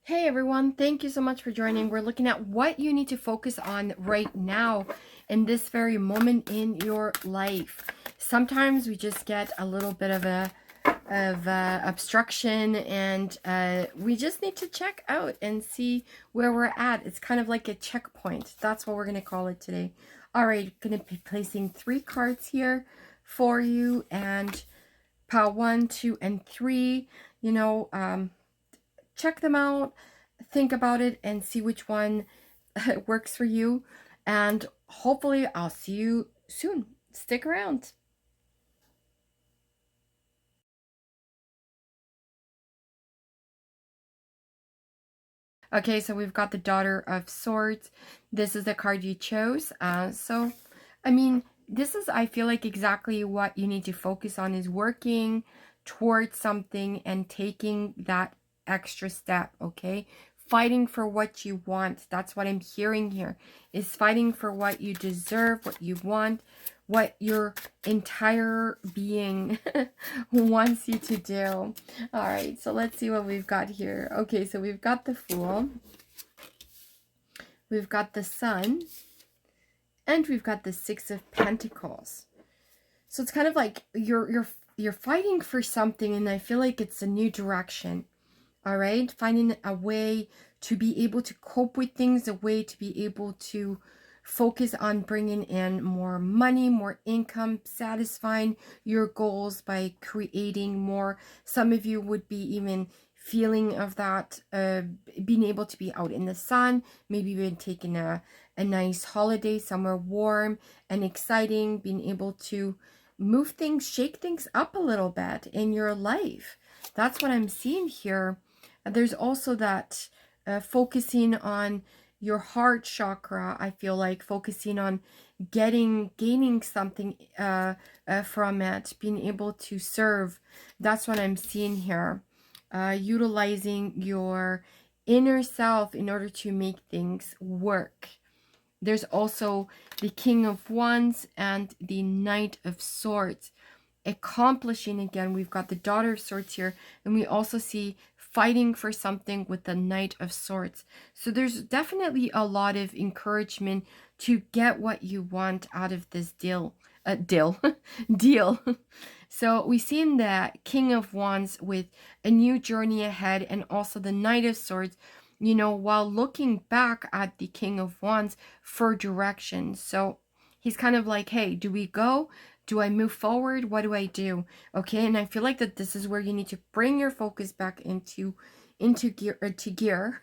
Hey everyone, thank you so much for joining. We're looking at what you need to focus on right now in this very moment in your life. Sometimes we just get a little bit of obstruction, and we just need to check out and see where we're at. It's kind of like a checkpoint. That's what we're going to call it today. All right, going to be placing 3 cards here for you, and pile 1, 2, and 3. Check them out, think about it, and see which one works for you. And hopefully I'll see you soon. Stick around. Okay, so we've got the Daughter of Swords. This is the card you chose. This is, I feel like, exactly what you need to focus on, is working towards something and taking that extra step, okay? Fighting for what you want. That's what I'm hearing here, is fighting for what you deserve, what you want, what your entire being wants you to do. All right, so let's see what we've got here. Okay, so we've got the Fool, we've got the Sun, and we've got the Six of Pentacles. So it's kind of like you're fighting for something, and I feel like it's a new direction. All right, finding a way to be able to cope with things, a way to be able to focus on bringing in more money, more income, satisfying your goals by creating more. Some of you would be even feeling of that, being able to be out in the sun, maybe even taking a nice holiday somewhere warm and exciting, being able to move things, shake things up a little bit in your life. That's what I'm seeing here. There's also that focusing on your heart chakra. I feel like focusing on gaining something from it, being able to serve. That's what I'm seeing here. Utilizing your inner self in order to make things work. There's also the King of Wands and the Knight of Swords. Accomplishing again, we've got the Daughter of Swords here, and we also see fighting for something with the Knight of Swords. So there's definitely a lot of encouragement to get what you want out of this deal. Deal. So we see in the King of Wands with a new journey ahead, and also the Knight of Swords, you know, while looking back at the King of Wands for direction. So he's kind of like, hey, do we go? Do I move forward? What do I do? Okay, and I feel like that this is where you need to bring your focus back into gear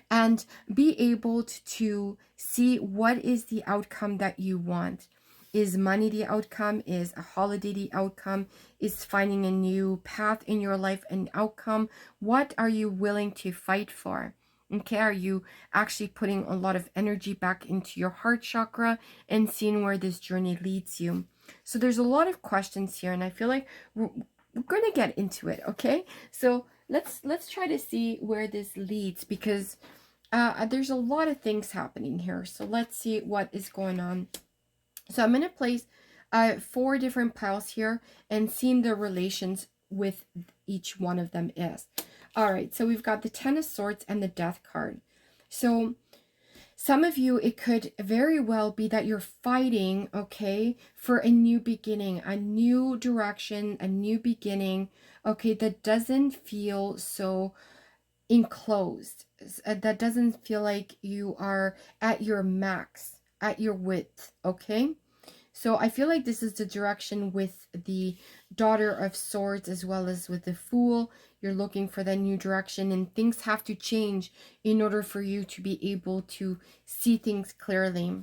and be able to see what is the outcome that you want. Is money the outcome? Is a holiday the outcome? Is finding a new path in your life an outcome? What are you willing to fight for? Okay, are you actually putting a lot of energy back into your heart chakra and seeing where this journey leads you? So there's a lot of questions here, and I feel like we're going to get into it, okay? So let's try to see where this leads, because there's a lot of things happening here. So let's see what is going on. So I'm going to place 4 different piles here and seeing the relations with each one of them is. All right, so we've got the Ten of Swords and the Death card. So some of you, it could very well be that you're fighting, okay, for a new beginning, a new direction, a new beginning, okay, that doesn't feel so enclosed, that doesn't feel like you are at your max, at your width, okay? So I feel like this is the direction with the Daughter of Swords as well as with the Fool. You're looking for that new direction, and things have to change in order for you to be able to see things clearly.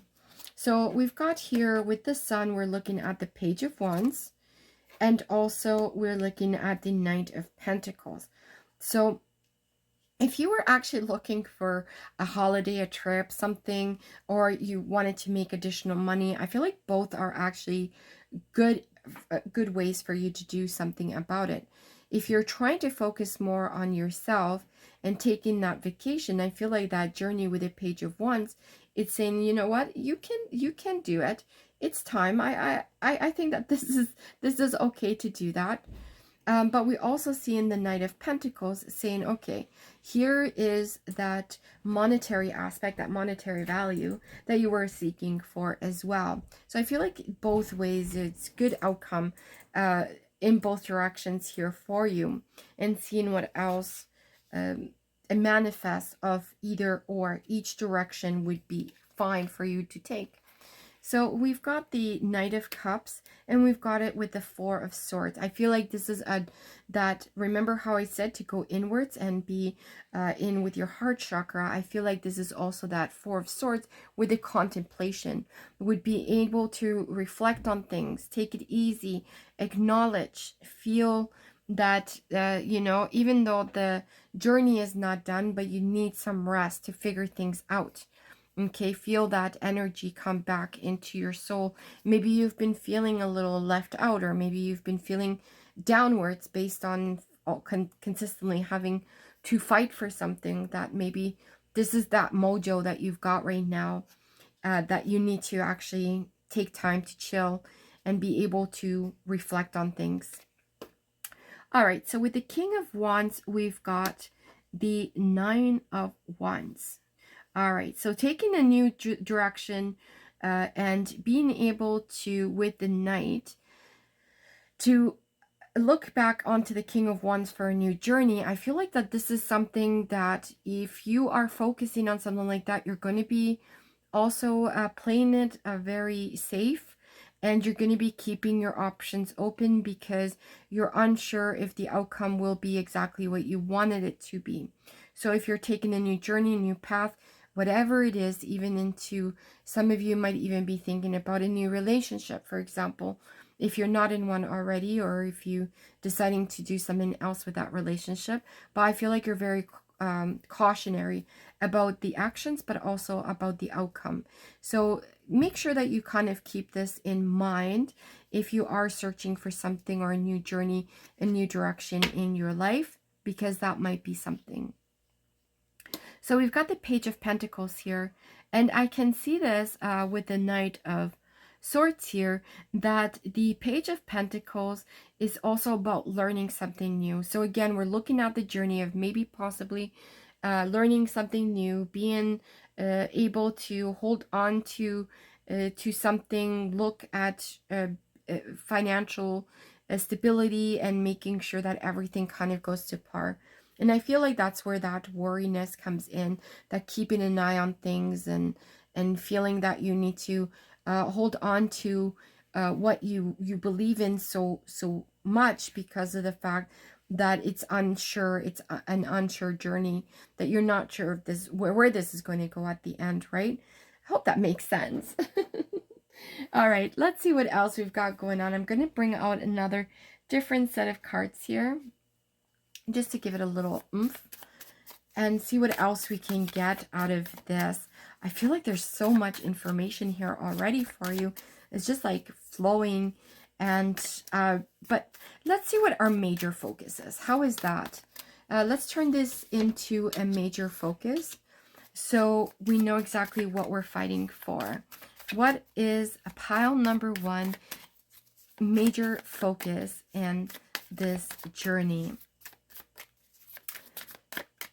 So we've got here with the Sun, we're looking at the Page of Wands, and also we're looking at the Knight of Pentacles. So if you were actually looking for a holiday, a trip, something, or you wanted to make additional money, I feel like both are actually good ways for you to do something about it. If you're trying to focus more on yourself and taking that vacation, I feel like that journey with the Page of Wands, it's saying, you know what, you can do it. It's time. I think that this is okay to do that. But we also see in the Knight of Pentacles saying, okay, here is that monetary aspect, that monetary value that you were seeking for as well. So I feel like both ways, it's good outcome in both directions here for you, and seeing what else a manifest of either or. Each direction would be fine for you to take. So we've got the Knight of Cups, and we've got it with the Four of Swords. I feel like this is remember how I said to go inwards and be in with your heart chakra? I feel like this is also that Four of Swords with the contemplation. Would be able to reflect on things, take it easy, acknowledge, feel that, even though the journey is not done, but you need some rest to figure things out. Okay, feel that energy come back into your soul. Maybe you've been feeling a little left out, or maybe you've been feeling downwards based on consistently having to fight for something, that maybe this is that mojo that you've got right now, that you need to actually take time to chill and be able to reflect on things. All right, so with the King of Wands, we've got the Nine of Wands. All right, so taking a new direction and being able to, with the Knight, to look back onto the King of Wands for a new journey. I feel like that this is something that if you are focusing on something like that, you're going to be also playing it very safe, and you're going to be keeping your options open because you're unsure if the outcome will be exactly what you wanted it to be. So if you're taking a new journey, a new path, whatever it is, even into, some of you might even be thinking about a new relationship, for example, if you're not in one already, or if you deciding to do something else with that relationship. But I feel like you're very cautionary about the actions, but also about the outcome. So make sure that you kind of keep this in mind if you are searching for something, or a new journey, a new direction in your life, because that might be something. So we've got the Page of Pentacles here, and I can see this with the Knight of Swords here, that the Page of Pentacles is also about learning something new. So again, we're looking at the journey of maybe possibly learning something new, being able to hold on to something, look at financial stability, and making sure that everything kind of goes to par. And I feel like that's where that worriness comes in, that keeping an eye on things, and feeling that you need to hold on to what you believe in so much, because of the fact that it's unsure, it's an unsure journey, that you're not sure if this where this is going to go at the end, right? I hope that makes sense. All right, let's see what else we've got going on. I'm going to bring out another different set of cards here, just to give it a little oomph, and see what else we can get out of this. I feel like there's so much information here already for you. It's just like flowing. And but let's see what our major focus is. How is that? Let's turn this into a major focus, so we know exactly what we're fighting for. What is a pile number one major focus in this journey?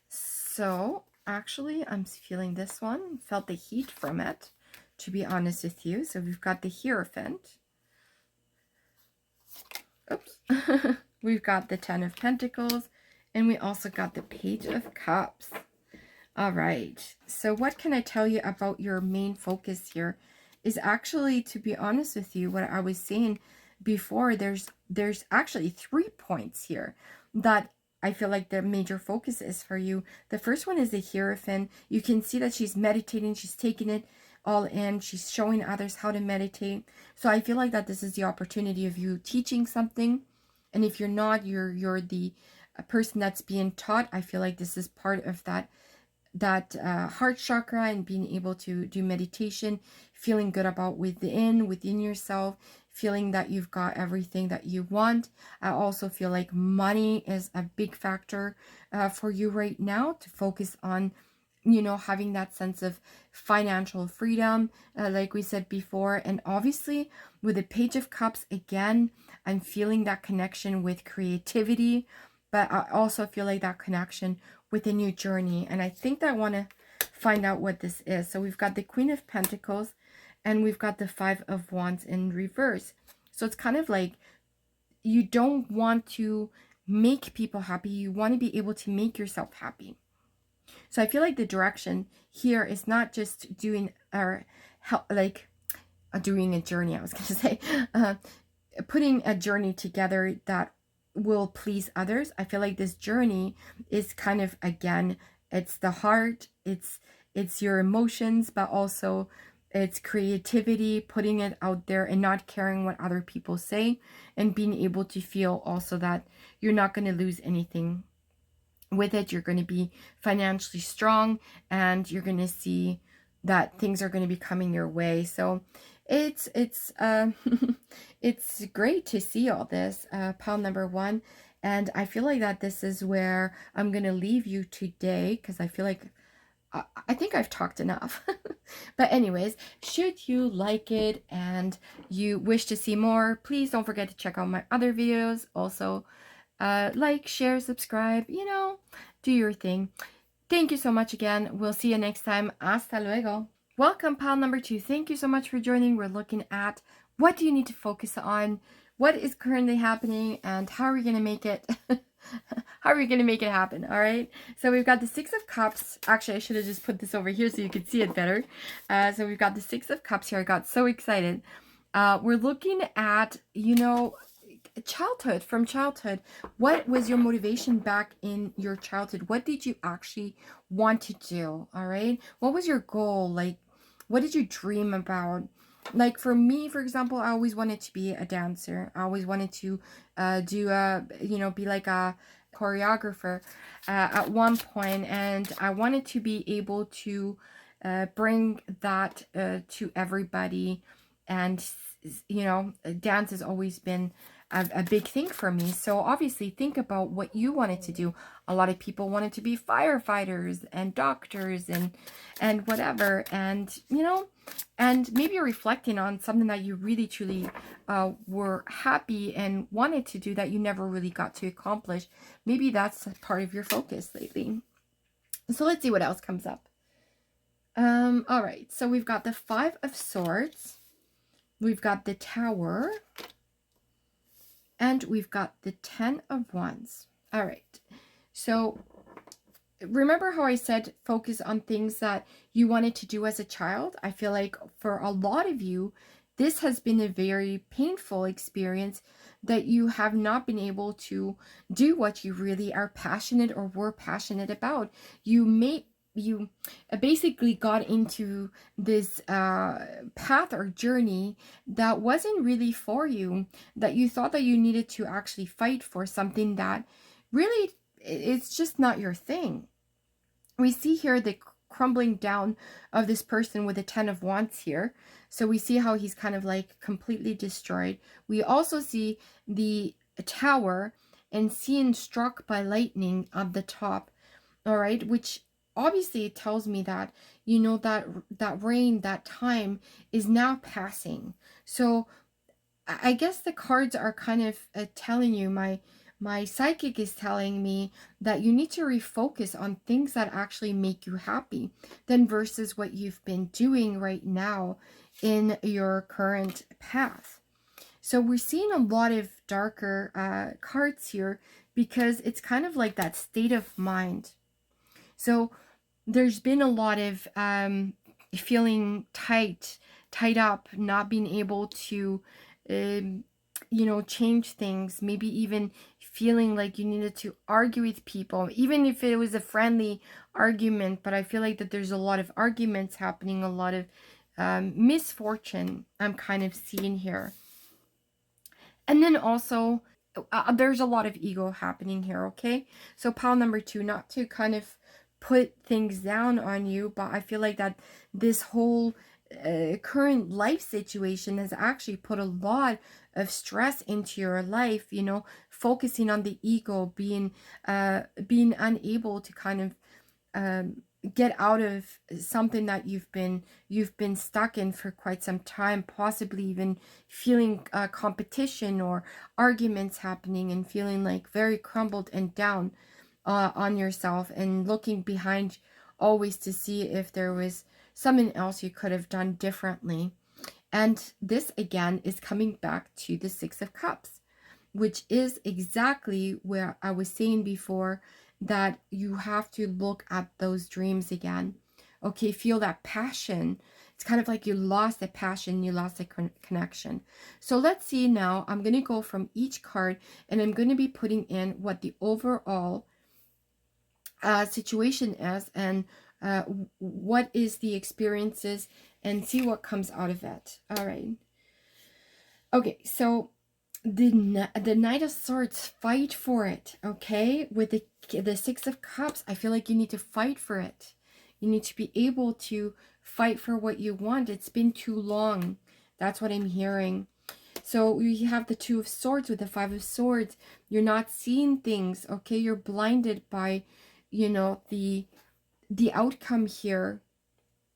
So actually, I'm feeling this one, felt the heat from it, to be honest with you. So we've got the Hierophant. Oops. We've got the Ten of Pentacles, and we also got the Page of Cups. All right. So what can I tell you about your main focus here is actually, to be honest with you, what I was saying before, there's actually 3 points here that I feel like the major focus is for you. The first one is the Hierophant. You can see that she's meditating. She's taking it all in. She's showing others how to meditate. So I feel like that this is the opportunity of you teaching something. And if you're not, you're the person that's being taught. I feel like this is part of that heart chakra, and being able to do meditation, feeling good about within yourself, feeling that you've got everything that you want. I also feel like money is a big factor for you right now, to focus on, having that sense of financial freedom, like we said before. And obviously with the Page of Cups, again, I'm feeling that connection with creativity, but I also feel like that connection with a new journey. And I think that I want to find out what this is. So we've got the Queen of Pentacles and we've got the Five of Wands in reverse. So it's kind of like you don't want to make people happy. You want to be able to make yourself happy. So I feel like the direction here is not just doing or help, like doing a journey, I was going to say, putting a journey together that will please others. I feel like this journey is kind of, again, it's the heart, it's your emotions, but also it's creativity, putting it out there and not caring what other people say, and being able to feel also that you're not going to lose anything with it. You're going to be financially strong and you're going to see that things are going to be coming your way. So it's it's great to see all this, pile number one. And I feel like that this is where I'm going to leave you today, because I feel like I think I've talked enough. But anyways, should you like it and you wish to see more, please don't forget to check out my other videos. Also, like, share, subscribe, you know, do your thing. Thank you so much again. We'll see you next time. Hasta luego. Welcome, pile number two. Thank you so much for joining. We're looking at what do you need to focus on, what is currently happening, and how are we going to make it how are we going to make it happen? All right, so we've got the Six of Cups. Actually, I should have just put this over here so you could see it better. So we've got the Six of Cups here. I got so excited. We're looking at, you know, childhood. From childhood, what was your motivation back in your childhood? What did you actually want to do? All right, what was your goal? Like, what did you dream about? Like for me, for example, I always wanted to be a dancer. I always wanted to do a, you know, be like a choreographer at one point, and I wanted to be able to bring that to everybody. And you know, dance has always been a big thing for me. So obviously think about what you wanted to do. A lot of people wanted to be firefighters and doctors and whatever, and you know, and maybe you're reflecting on something that you really truly were happy and wanted to do that you never really got to accomplish. Maybe that's part of your focus lately. So let's see what else comes up. All right, so we've got the Five of Swords, we've got the Tower, and we've got the Ten of Wands. All right, so remember how I said focus on things that you wanted to do as a child? I feel like for a lot of you, this has been a very painful experience, that you have not been able to do what you really are passionate or were passionate about. You basically got into this path or journey that wasn't really for you, that you thought that you needed to actually fight for something that really, it's just not your thing. We see here the crumbling down of this person with the Ten of Wands here. So we see how he's kind of like completely destroyed. We also see the Tower and seeing struck by lightning at the top. All right, which obviously tells me that, you know, that rain, that time is now passing. So I guess the cards are kind of telling you, my psychic is telling me that you need to refocus on things that actually make you happy, then versus what you've been doing right now in your current path. So we're seeing a lot of darker cards here, because it's kind of like that state of mind. So there's been a lot of feeling tied up, not being able to, you know, change things, maybe even feeling like you needed to argue with people, even if it was a friendly argument. But I feel like that there's a lot of arguments happening, a lot of misfortune I'm kind of seeing here. And then also, there's a lot of ego happening here, okay? So pile number two, not to kind of put things down on you, but I feel like that this whole current life situation has actually put a lot of stress into your life, you know, focusing on the ego, being unable to kind of get out of something that you've been stuck in for quite some time, possibly even feeling competition or arguments happening and feeling like very crumbled and down. on yourself and looking behind always to see if there was something else you could have done differently. And this again is coming back to the Six of Cups, which is exactly where I was saying before that you have to look at those dreams again. Okay, feel that passion. It's kind of like you lost the passion, you lost the connection. So let's see now. I'm going to go from each card and I'm going to be putting in what the overall situation is and what is the experiences and see what comes out of it. All right. Okay, so the Knight of Swords, fight for it, okay? With the Six of Cups, I feel like you need to fight for it. You need to be able to fight for what you want. It's been too long. That's what I'm hearing. So we have the Two of Swords with the Five of Swords. You're not seeing things, okay? You're blinded by, you know, the outcome here.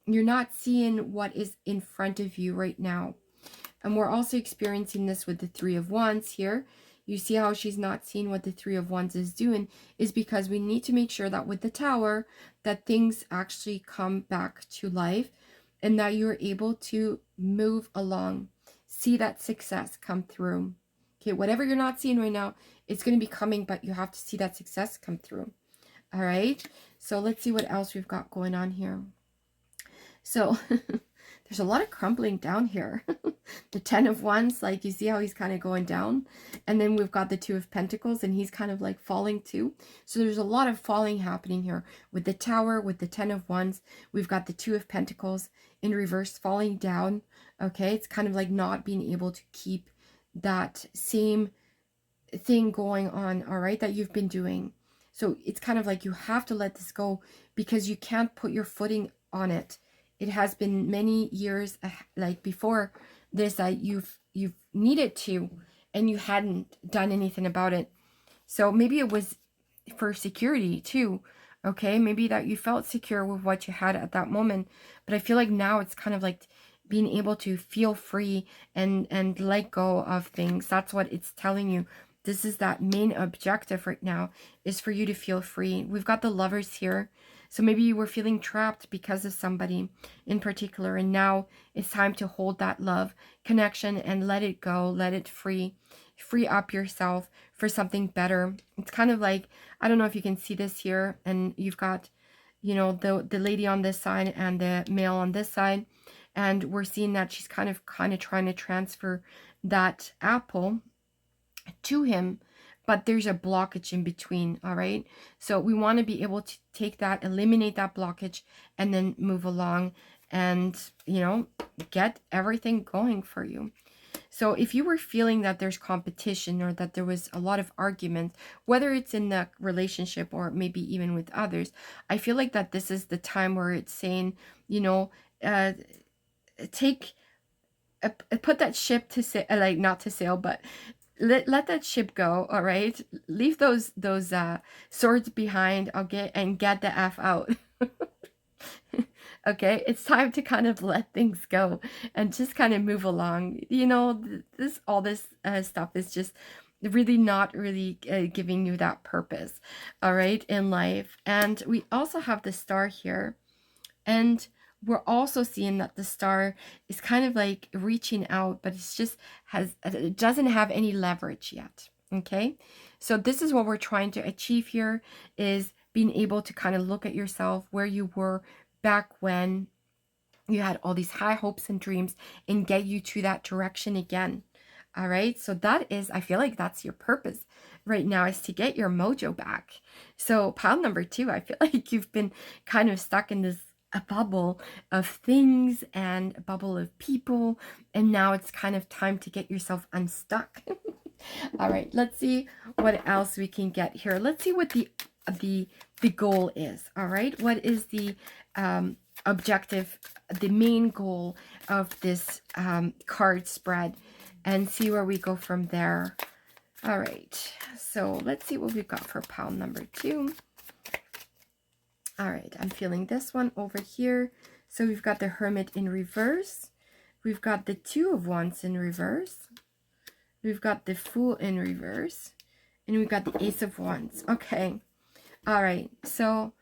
You're not seeing what is in front of you right now. And we're also experiencing this with the Three of Wands here. You see how she's not seeing what the Three of Wands is doing is because we need to make sure that with the Tower that things actually come back to life and that you're able to move along. See that success come through. Okay, whatever you're not seeing right now, it's going to be coming, but you have to see that success come through. All right, so let's see what else we've got going on here. So there's a lot of crumbling down here. The Ten of Wands, like you see how he's kind of going down. And then we've got the Two of Pentacles and he's kind of like falling too. So there's a lot of falling happening here. With the Tower, with the Ten of Wands, we've got the Two of Pentacles in reverse falling down. Okay, it's kind of like not being able to keep that same thing going on, all right, that you've been doing. So it's kind of like you have to let this go because you can't put your footing on it. It has been many years like before this that you've needed to and you hadn't done anything about it. So maybe it was for security too. Okay, maybe that you felt secure with what you had at that moment. But I feel like now it's kind of like being able to feel free and let go of things. That's what it's telling you. This is that main objective right now, is for you to feel free. We've got the Lovers here. So maybe you were feeling trapped because of somebody in particular, and now it's time to hold that love connection and let it go, let it free up yourself for something better. It's kind of like, I don't know if you can see this here, and you've got, you know, the lady on this side and the male on this side, and we're seeing that she's kind of trying to transfer that apple to him, but there's a blockage in between. All right, so we want to be able to take that, eliminate that blockage, and then move along and, you know, get everything going for you. So if you were feeling that there's competition or that there was a lot of arguments, whether it's in the relationship or maybe even with others, I feel like that this is the time where it's saying, you know, put that ship to sail, like not to sail, but let that ship go. All right, leave those swords behind. Okay, and get the F out. Okay, it's time to kind of let things go and just kind of move along. You know, all this stuff is just really not really giving you that purpose, all right, in life. And we also have the Star here, and we're also seeing that the Star is kind of like reaching out, but it doesn't have any leverage yet. Okay, so this is what we're trying to achieve here, is being able to kind of look at yourself where you were back when you had all these high hopes and dreams and get you to that direction again. All right, so that is, I feel like that's your purpose right now, is to get your mojo back. So pile number 2, I feel like you've been kind of stuck in this a bubble of things and a bubble of people, and now it's kind of time to get yourself unstuck. All right, let's see what else we can get here. Let's see what the goal is. All right, what is the objective, the main goal of this card spread, and see where we go from there. All right, so let's see what we've got for pile number 2. All right, I'm feeling this one over here. So we've got the Hermit in reverse. We've got the Two of Wands in reverse. We've got the Fool in reverse. And we've got the Ace of Wands. Okay. All right, so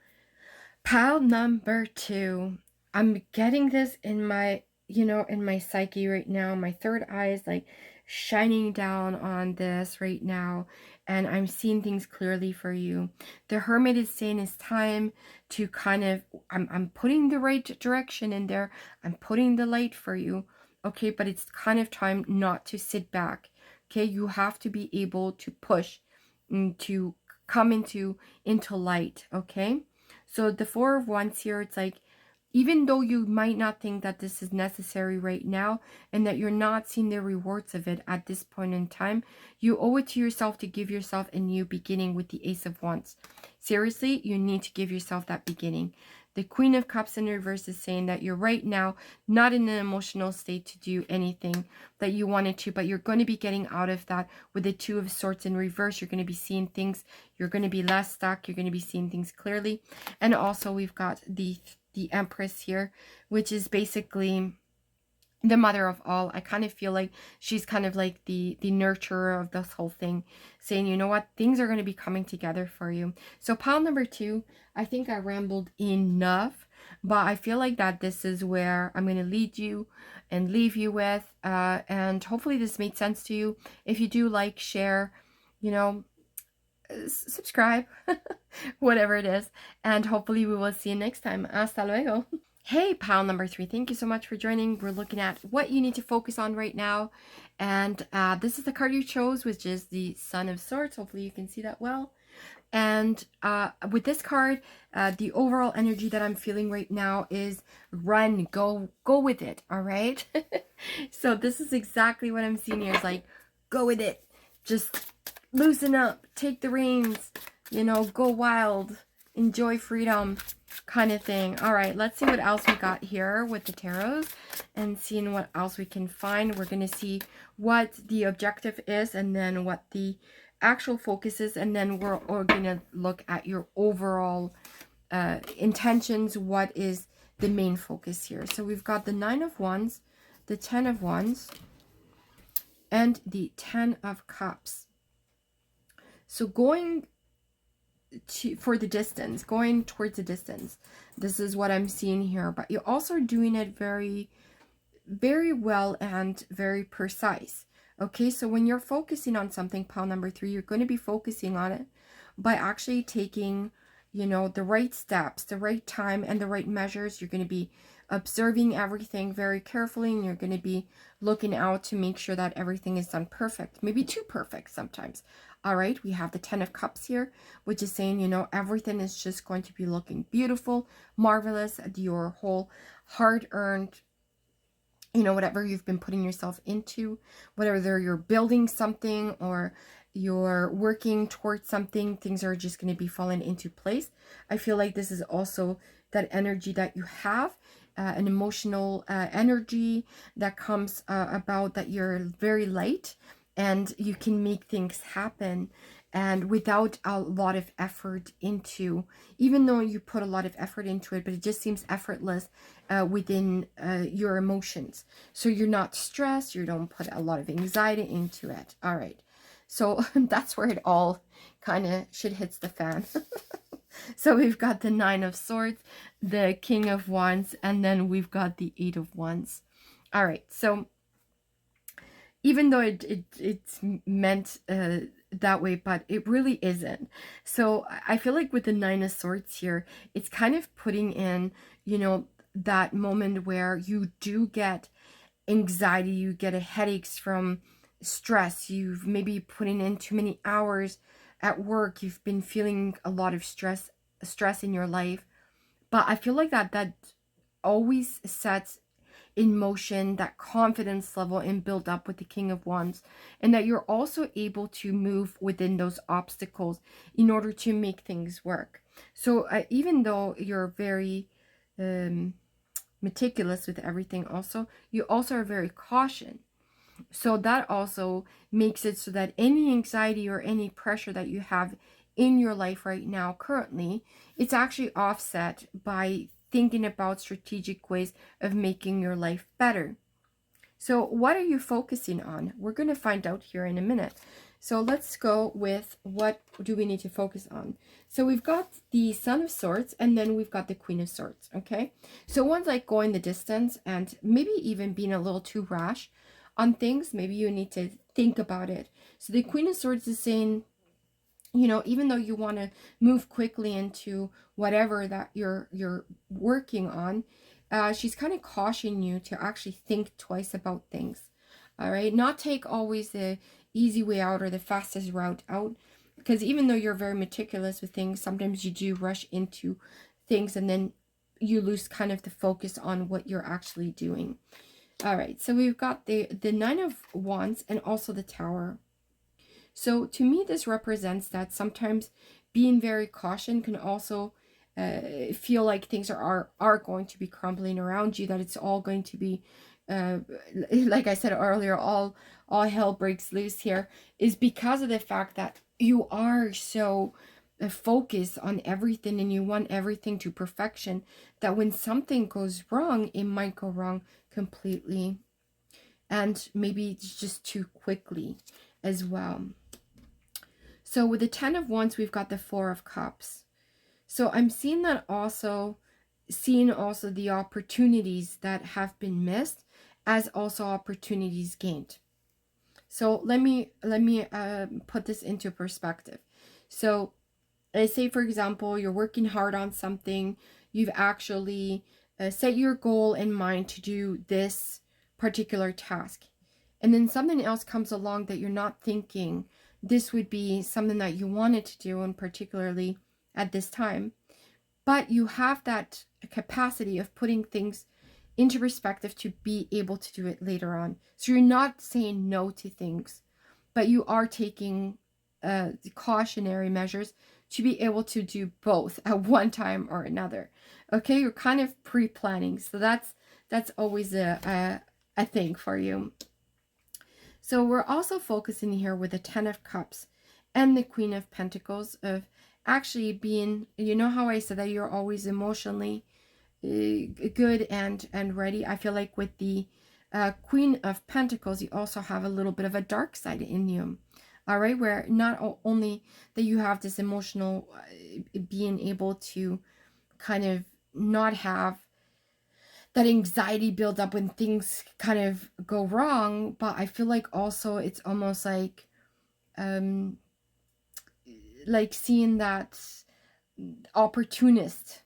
pile number 2. I'm getting this in my, in my psyche right now. My third eye is like shining down on this right now, and I'm seeing things clearly for you. The Hermit is saying it's time to kind of, I'm putting the right direction in there. I'm putting the light for you. Okay, but it's kind of time not to sit back. Okay, you have to be able to push, to come into light. Okay, so the Four of Wands here, it's like, even though you might not think that this is necessary right now and that you're not seeing the rewards of it at this point in time, you owe it to yourself to give yourself a new beginning with the Ace of Wands. Seriously, you need to give yourself that beginning. The Queen of Cups in reverse is saying that you're right now not in an emotional state to do anything that you wanted to, but you're going to be getting out of that with the Two of Swords in reverse. You're going to be seeing things. You're going to be less stuck. You're going to be seeing things clearly. And also we've got the Empress here, which is basically the mother of all. I kind of feel like she's kind of like the nurturer of this whole thing, saying, you know what, things are going to be coming together for you. So pile number 2, I think I rambled enough, but I feel like that this is where I'm going to lead you and leave you with, and hopefully this made sense to you. If you do, like, share, subscribe, whatever it is, and hopefully we will see you next time. Hasta luego. Hey, pile number 3, thank you so much for joining. We're looking at what you need to focus on right now, and this is the card you chose, which is the Sun of Swords. Hopefully you can see that well. And with this card, the overall energy that I'm feeling right now is run, go with it. All right. So this is exactly what I'm seeing here. Is like, go with it. Just loosen up, take the reins, go wild, enjoy freedom, kind of thing. All right, let's see what else we got here with the tarots and seeing what else we can find. We're going to see what the objective is and then what the actual focus is, and then we're going to look at your overall intentions. What is the main focus here? So we've got the 9 of Wands, the 10 of Wands, and the 10 of Cups. So going for the distance, going towards the distance, this is what I'm seeing here. But you're also doing it very, very well and very precise. Okay, so when you're focusing on something, pile number 3, you're going to be focusing on it by actually taking, the right steps, the right time, and the right measures. You're going to be observing everything very carefully, and you're going to be looking out to make sure that everything is done perfect, maybe too perfect sometimes. All right, we have the 10 of Cups here, which is saying, everything is just going to be looking beautiful, marvelous. Your whole hard-earned, whatever you've been putting yourself into, whether you're building something or you're working towards something, things are just going to be falling into place. I feel like this is also that energy that you have, an emotional energy that comes about, that you're very light and you can make things happen, and without a lot of effort into, even though you put a lot of effort into it, but it just seems effortless within your emotions. So you're not stressed, you don't put a lot of anxiety into it. All right, so that's where it all kind of shit hits the fan. So we've got the 9 of Swords, the King of Wands, and then we've got the 8 of Wands. All right, so even though it's meant that way, but it really isn't. So I feel like with the 9 of Swords here, it's kind of putting in, that moment where you do get anxiety, you get headaches from stress, you've maybe putting in too many hours at work, you've been feeling a lot of stress in your life. But I feel like that always sets in motion that confidence level and build up with the King of Wands, and that you're also able to move within those obstacles in order to make things work. So even though you're very meticulous with everything, also you also are very cautious. So that also makes it so that any anxiety or any pressure that you have in your life right now currently, it's actually offset by thinking about strategic ways of making your life better. So what are you focusing on? We're going to find out here in a minute. So let's go with what do we need to focus on. So we've got the Son of Swords, and then we've got the Queen of Swords, okay? So one's like going the distance and maybe even being a little too rash on things. Maybe you need to think about it. So the Queen of Swords is saying, you know, even though you want to move quickly into whatever that you're working on, she's kind of cautioning you to actually think twice about things. All right, not take always the easy way out or the fastest route out, because even though you're very meticulous with things, sometimes you do rush into things and then you lose kind of the focus on what you're actually doing. All right, so we've got the Nine of Wands and also the Tower. So to me, this represents that sometimes being very cautious can also feel like things are going to be crumbling around you, that it's all going to be, like I said earlier, all hell breaks loose here, is because of the fact that you are so focused on everything and you want everything to perfection, that when something goes wrong, it might go wrong completely and maybe just too quickly as well. So with the 10 of Wands, we've got the 4 of Cups. So I'm seeing that also, seeing also the opportunities that have been missed as also opportunities gained. So let me put this into perspective. So let's say, for example, you're working hard on something. You've actually set your goal in mind to do this particular task. And then something else comes along that you're not thinking this would be something that you wanted to do, and particularly at this time. But you have that capacity of putting things into perspective to be able to do it later on. So you're not saying no to things, but you are taking the cautionary measures to be able to do both at one time or another. Okay, you're kind of pre-planning. So that's always a thing for you. So we're also focusing here with the 10 of Cups and the Queen of Pentacles of actually being, you know how I said that you're always emotionally good and ready. I feel like with the Queen of Pentacles, you also have a little bit of a dark side in you. All right, where not only that you have this emotional being able to kind of not have that anxiety builds up when things kind of go wrong, but I feel like also it's almost like seeing that opportunist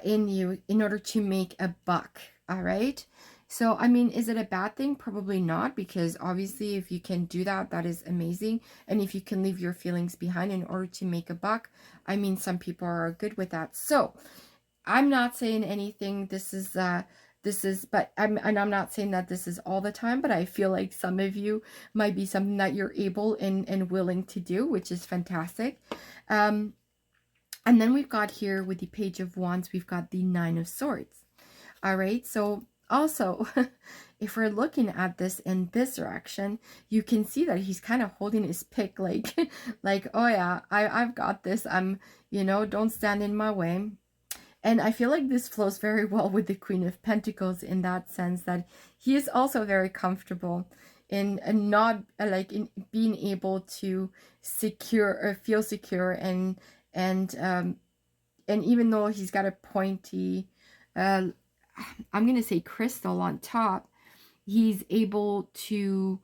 in you in order to make a buck. All right, so I mean, is it a bad thing? Probably not, because obviously if you can do that, that is amazing. And if you can leave your feelings behind in order to make a buck, I mean, some people are good with that. So I'm not saying anything. But I'm not saying that this is all the time, but I feel like some of you might be something that you're able and willing to do, which is fantastic. And then we've got here with the Page of Wands, we've got the Nine of Swords. All right, so also, if we're looking at this in this direction, you can see that he's kind of holding his pick, like, oh yeah, I've got this. Don't stand in my way. And I feel like this flows very well with the Queen of Pentacles in that sense, that he is also very comfortable in in being able to secure or feel secure and even though he's got a pointy I'm gonna say crystal on top, he's able to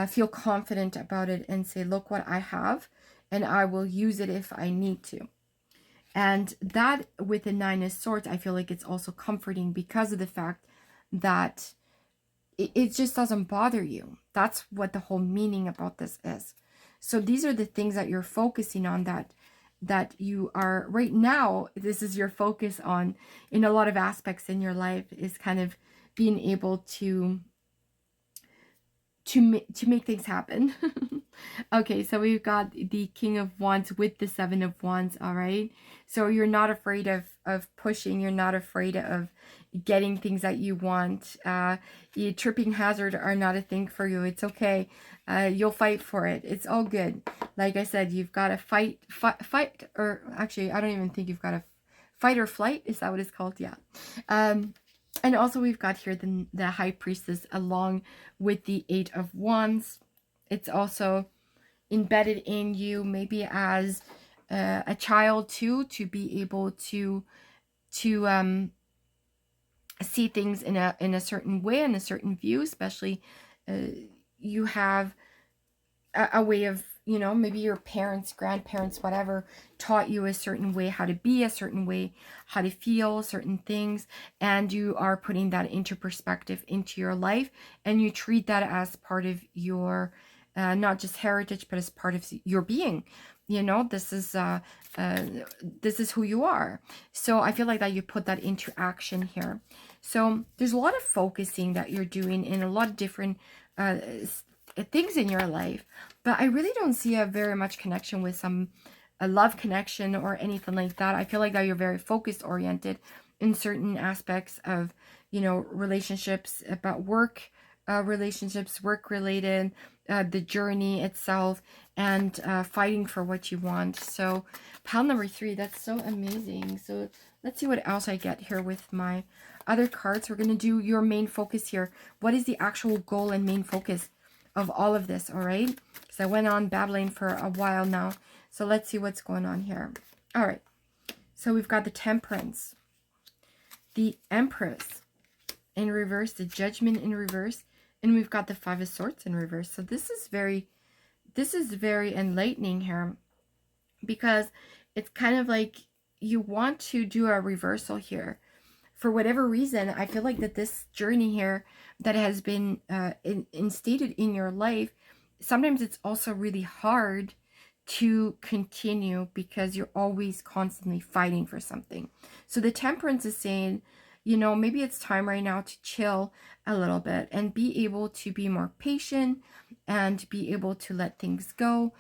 feel confident about it and say, look what I have, and I will use it if I need to. And that with the Nine of Swords, I feel like it's also comforting because of the fact that it just doesn't bother you. That's what the whole meaning about this is. So these are the things that you're focusing on, that you are right now, this is your focus on in a lot of aspects in your life, is kind of being able to make things happen. Okay, so we've got the King of Wands with the Seven of Wands. All right, so you're not afraid of pushing. You're not afraid of getting things that you want. Tripping hazard are not a thing for you. It's okay. You'll fight for it. It's all good. Like I said, you've got to fight, or actually, I don't even think you've got to fight or flight. Is that what it's called? Yeah. And also we've got here the High Priestess along with the Eight of Wands. It's also, embedded in you, maybe as a child too, to be able to see things in a certain way, in a certain view, especially you have a way of, you know, maybe your parents, grandparents, whatever, taught you a certain way how to be, a certain way how to feel certain things, and you are putting that into perspective into your life, and you treat that as part of your not just heritage, but as part of your being. You know, this is who you are. So I feel like that you put that into action here. So there's a lot of focusing that you're doing in a lot of different things in your life, but I really don't see a very much connection with a love connection or anything like that. I feel like that you're very focused oriented in certain aspects of, you know, relationships, about work, relationships, work related, the journey itself, and fighting for what you want. So pile number 3, that's so amazing. So let's see what else I get here with my other cards. We're going to do your main focus here. What is the actual goal and main focus of all of this? All right, because I went on babbling for a while now, so let's see what's going on here. All right, so we've got the Temperance, the Empress in reverse, the Judgment in reverse, and we've got the Five of Swords in reverse. So this is very enlightening here, because it's kind of like you want to do a reversal here. For whatever reason, I feel like that this journey here that has been instated in your life, sometimes it's also really hard to continue because you're always constantly fighting for something. So the Temperance is saying, you know, maybe it's time right now to chill a little bit and be able to be more patient and be able to let things go,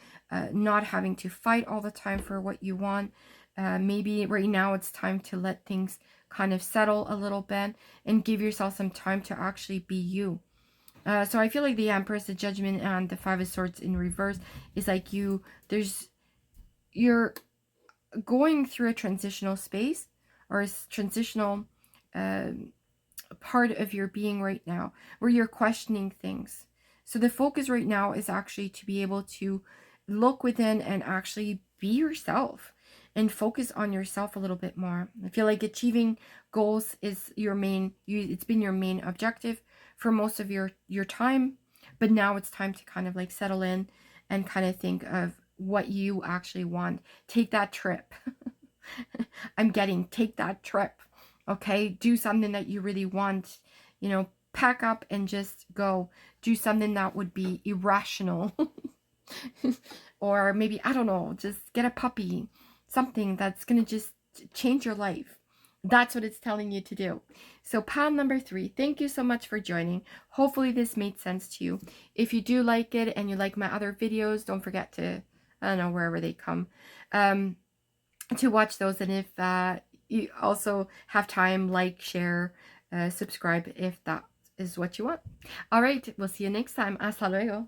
not having to fight all the time for what you want. Maybe right now it's time to let things kind of settle a little bit and give yourself some time to actually be you. So I feel like the Empress, the Judgment, and the Five of Swords in reverse is like you're going through a transitional space, or a transitional part of your being right now where you're questioning things. So the focus right now is actually to be able to look within and actually be yourself and focus on yourself a little bit more. I feel like achieving goals is it's been your main objective for most of your time, but now it's time to kind of like settle in and kind of think of what you actually want. Take that trip. Take that trip. Okay, do something that you really want, you know, pack up and just go. Do something that would be irrational. Or maybe, I don't know, just get a puppy. Something that's going to just change your life. That's what it's telling you to do. So pile number 3, thank you so much for joining. Hopefully this made sense to you. If you do like it and you like my other videos, don't forget to, I don't know, wherever they come, to watch those. And if you also have time, like, share, subscribe if that is what you want. All right, we'll see you next time. Hasta luego.